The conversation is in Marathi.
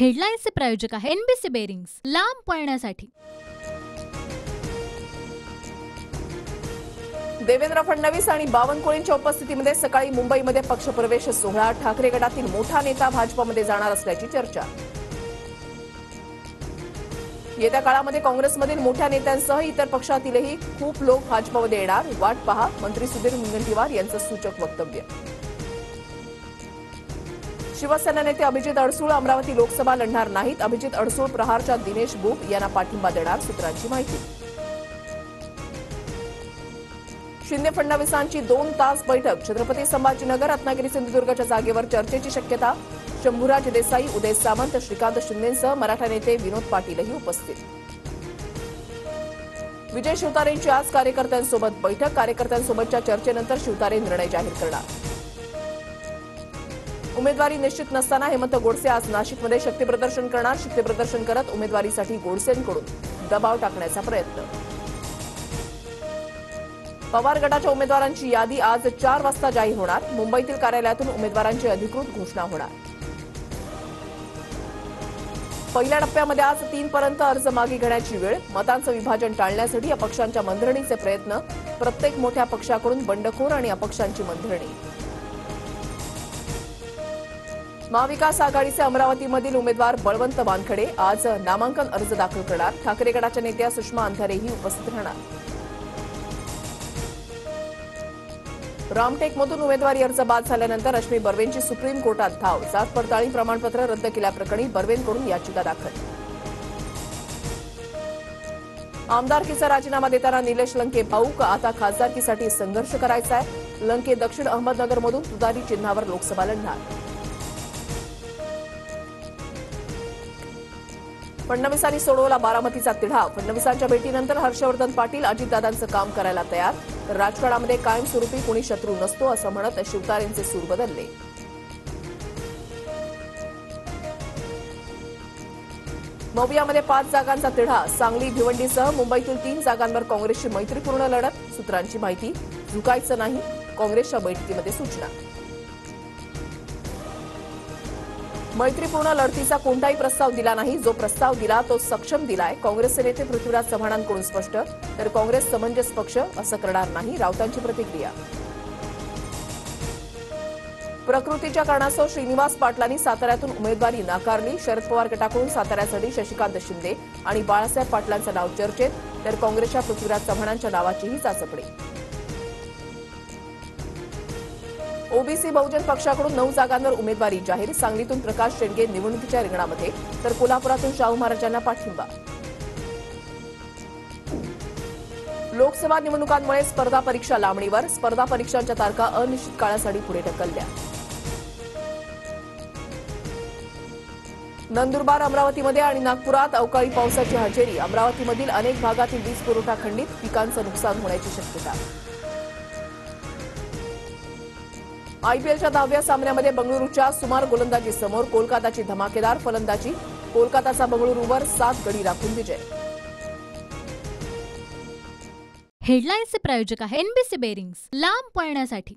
हेडलाईन्सचे प्रायोजक आहे एनबीसी बेरिंग्स, लांब पळण्यासाठी। देवेंद्र फडणवीस आणि बावनकुळेंच्या उपस्थितीमध्ये सकाळी मुंबईमध्ये पक्षप्रवेश सोहळा। ठाकरे गटातील मोठा नेता भाजपमध्ये जाणार असल्याची चर्चा। येत्या काळामध्ये काँग्रेसमधील मोठ्या नेत्यांसह इतर पक्षातीलही खूप लोक भाजपमध्ये येणार, वाट पहा, मंत्री सुधीर मुनगंटीवार यांचं सूचक वक्तव्य। शिवसेना नेते अभिजित अडसूळ अमरावती लोकसभा लढणार नाहीत। अभिजित अडसूळ प्रहारच्या दिनेश बुब यांना पाठिंबा देणार, सूत्रांची माहिती। शिंदे फडणवीसांची 2 तास बैठक। छत्रपती संभाजीनगर रत्नागिरी सिंधुदुर्गच्या जागेवर चर्चेची शक्यता। शंभूराज देसाई, उदय सामंत, श्रीकांत शिंदेंसह मराठा नेते विनोद पाटीलही उपस्थित। विजय शिवतारेंची आज कार्यकर्त्यांसोबत बैठक। कार्यकर्त्यांसोबतच्या चर्चेनंतर शिवतारे निर्णय जाहीर करणार। उमेदवारी निश्चित नसताना हेमंत गोडसे आज नाशिकमध्ये शक्तीप्रदर्शन करणार। शक्तीप्रदर्शन करत उमेदवारीसाठी गोडसेंकडून दबाव टाकण्याचा प्रयत्न। पवार गटाच्या उमेदवारांची यादी आज 4 वाजता जाहीर होणार। मुंबईतील कार्यालयातून उमेदवारांची अधिकृत घोषणा होणार। पहिल्या टप्प्यामध्ये आज 3 पर्यंत अर्ज मागे घेण्याची वेळ। मतांचं विभाजन टाळण्यासाठी अपक्षांच्या मंथरणीचे प्रयत्न। प्रत्येक मोठ्या पक्षाकडून बंडखोर आणि अपक्षांची मंथरणी। महाविकास आघाडीचे अमरावतीमधील उमेदवार बळवंत वानखडे आज नामांकन अर्ज दाखल करणार। ठाकरे गटाच्या नेत्या सुषमा अंधारेही उपस्थित राहणार। रामटेकमधून उमेदवारी अर्ज बाद झाल्यानंतर रश्मी बर्वेंची सुप्रीम कोर्टात धाव। जात पडताळणी प्रमाणपत्र रद्द केल्याप्रकरणी बर्वेंकडून याचिका दाखल। आमदारकीचा राजीनामा देताना निलेश लंके भाऊक, आता खासदारकीसाठी संघर्ष करायचा आहे। लंके दक्षिण अहमदनगरमधून तुतारी चिन्हावर लोकसभा लढणार। फडणवीसांनी सोडवला बारामतीचा तिढा। फडणवीसांच्या भेटीनंतर हर्षवर्धन पाटील अजितदादांचं काम करायला तयार। राजकारणामध्ये कायमस्वरूपी कोणी शत्रू नसतो असं म्हणत शिवतारेंचे सूर बदलले। मवियामध्ये 5 जागांचा तिढा। सांगली, भिवंडीसह मुंबईतील 3 जागांवर काँग्रेसची मैत्रीपूर्ण लढत, सूत्रांची माहिती। झुकायचं नाही, काँग्रेसच्या बैठकीमध्ये सूचना। मैत्रीपूर्ण लढतीचा कोणताही प्रस्ताव दिला नाही। जो प्रस्ताव दिला तो सक्षम दिलाय। काँग्रेसचे नेते पृथ्वीराज चव्हाणांकडून स्पष्ट, तर काँग्रेस समंजस पक्ष असं करणार नाही, राऊतांची प्रतिक्रिया। प्रकृतीच्या कारणास्तव श्रीनिवास पाटलांनी साताऱ्यातून उमेदवारी नाकारली। शरद पवार गटाकडून साताऱ्यासाठी शशिकांत शिंदे आणि बाळासाहेब पाटलांचं नाव चर्चेत, तर काँग्रेसच्या पृथ्वीराज चव्हाणांच्या नावाचीही चाचपणी। ओबीसी बहुजन पक्षाकडून 9 जागांवर उमेदवारी जाहीर। सांगलीतून प्रकाश शेंडगे निवडणुकीच्या रिंगणामध्ये, तर कोल्हापुरातून शाहू महाराजांना पाठिंबा। लोकसभा निवडणुकांमुळे स्पर्धा परीक्षा लांबणीवर। स्पर्धा परीक्षांच्या तारखा अनिश्चित काळासाठी पुढे ढकलल्या। नंदुरबार, अमरावतीमध्ये आणि नागपुरात अवकाळी पावसाची हजेरी। अमरावतीमधील अनेक भागातील वीज पुरवठा खंडित, पिकांचं नुकसान होण्याची शक्यता। आयपीएलच्या 10व्या सामन्यामध्ये बंगळुरूच्या सुमार गोलंदाजीसमोर कोलकाताची धमाकेदार फलंदाजी। कोलकाताचा बंगळुरूवर 7 गडी राखून विजय। हेडलाईन्सचे प्रायोजक आहे एनबीसी बेरिंग्स, लांब पळण्यासाठी।